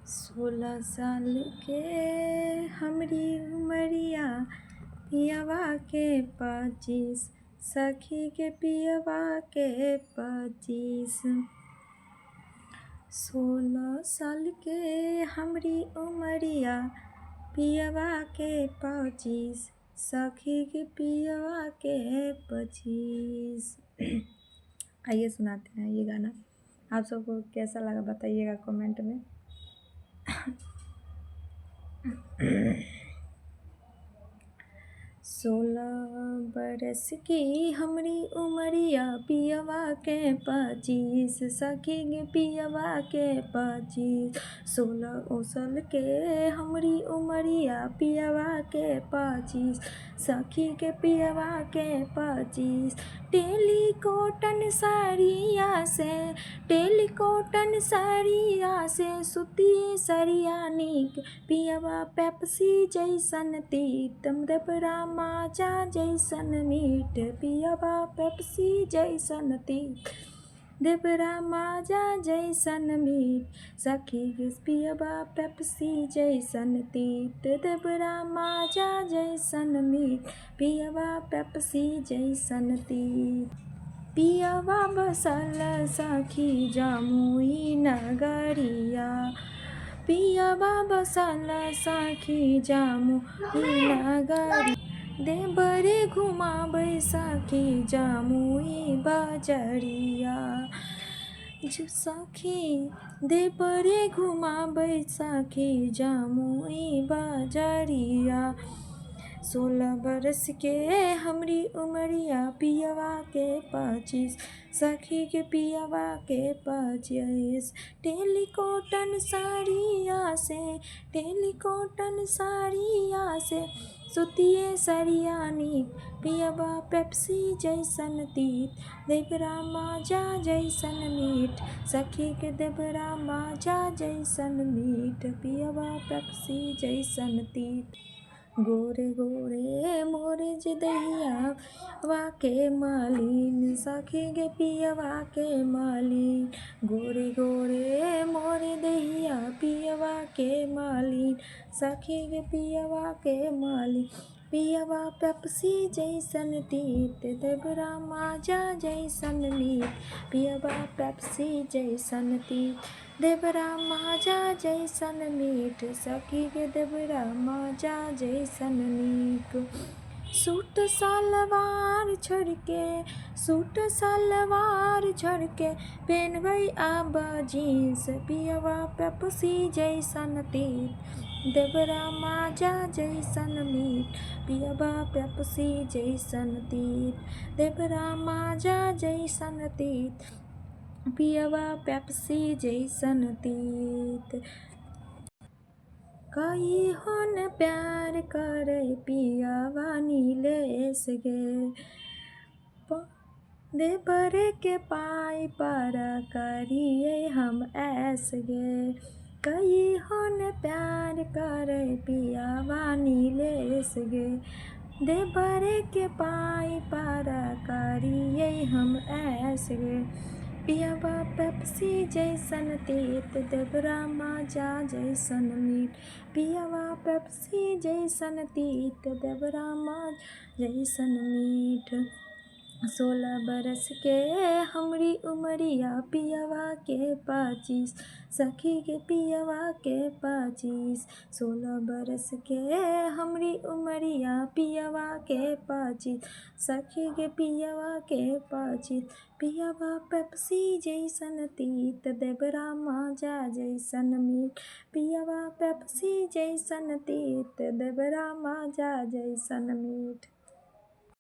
16 साल के हमरी उमरिया, पियवा के 25, सखी के पियवा के 25। 16 साल के हमरी उमरिया, पियवा के 25, सखी के पियवा के 25। आइए सुनाते हैं ये गाना। आप सबको कैसा लगा बताइएगा कमेंट में। 16 बरस की हमरी उमरिया, पियवा के 25, सखी के पियवा के 25। 16 साल के हमरी उमरिया, पियवा के 25, सखी के पियवा के 25। टेलीकॉटन साड़िया से सुतिए सरिया नीक, पियवा पेप्सी जैसन तीत, देवरा माजा जैसन मीठ, पियवा पेप्सी जैसन तीत, देवरा माजा जैसन मीठ, सखी के पियवा पेप्सी जैसन तीत, देवरा माजा जैसन मीठ, पियवा पेप्सी जैसन तीत। पियवा बसल सखी जमुई नगरिया, पियवा बसल सखी जमुई नगरिया, देवरे घुमाबै सखी जमुई बजरिया, सखी देवरे घुमाबै सखी जमुई बजरिया। 16 बरस के हमरी उमरिया, पियवा के 25, सखी के पियवा के 25। टेलीकॉटन साड़िया से सुतिए सरिया नीक, पियवा पेप्सी जैसन तीत, देवरा माजा जैसन मीठ, सखी के देवरा माजा जैसन मीठ, पियवा पेप्सी जैसन तीत। गोरे गोरे मोरे जे दहिया वाके मालिन, सखी के पियवा के मालिन, गोरे गोरे मोरे दहिया पियवा के मालिन, सखी के पियवा के मालिन, पियवा पेप्सी जैसन तीत, देवरा माजा जैसन मीठ, पियवा पेप्सी जैसन तीत, देवरा माजा जैसन मीठ, सखी के देवरा माजा जैसन नीक। सूट सलवार छोड़ के पेनबै आब जीन्स, पियवा पेप्सी जैसन तीत, देवरा माजा जैसन मीठ, पियवा पेप्सी जैसन तीत, देवरा माजा जैसन तीत, पियवा पेप्सी जैसन तीत। कहियोन प्यार करे पियवा नीलेश गे, देवरे के पाई पर करिए हम ऐस गे, कहियोन प्यार करे पियवा नीलेश गे, देवरे के पाई पर करिए हम ऐस गे, पियवा पेप्सी जैसन तीत, देवरा माजा जैसन मीठ, पियवा पेप्सी जैसन तीत, देवरा माजा जैसन मीठ। 16 बरस के हमरी उमरिया, पियवा के 25, सखी के पियवा के 25। 16 बरस के हमरी उमरिया, पियवा के 25, सखी के पियवा के 25। पियवा पेप्सी जैसन तीत, देवरा माजा जैसन मीठ, पियवा पेप्सी जैसन तीत, देवरा माजा जैसन मीठ।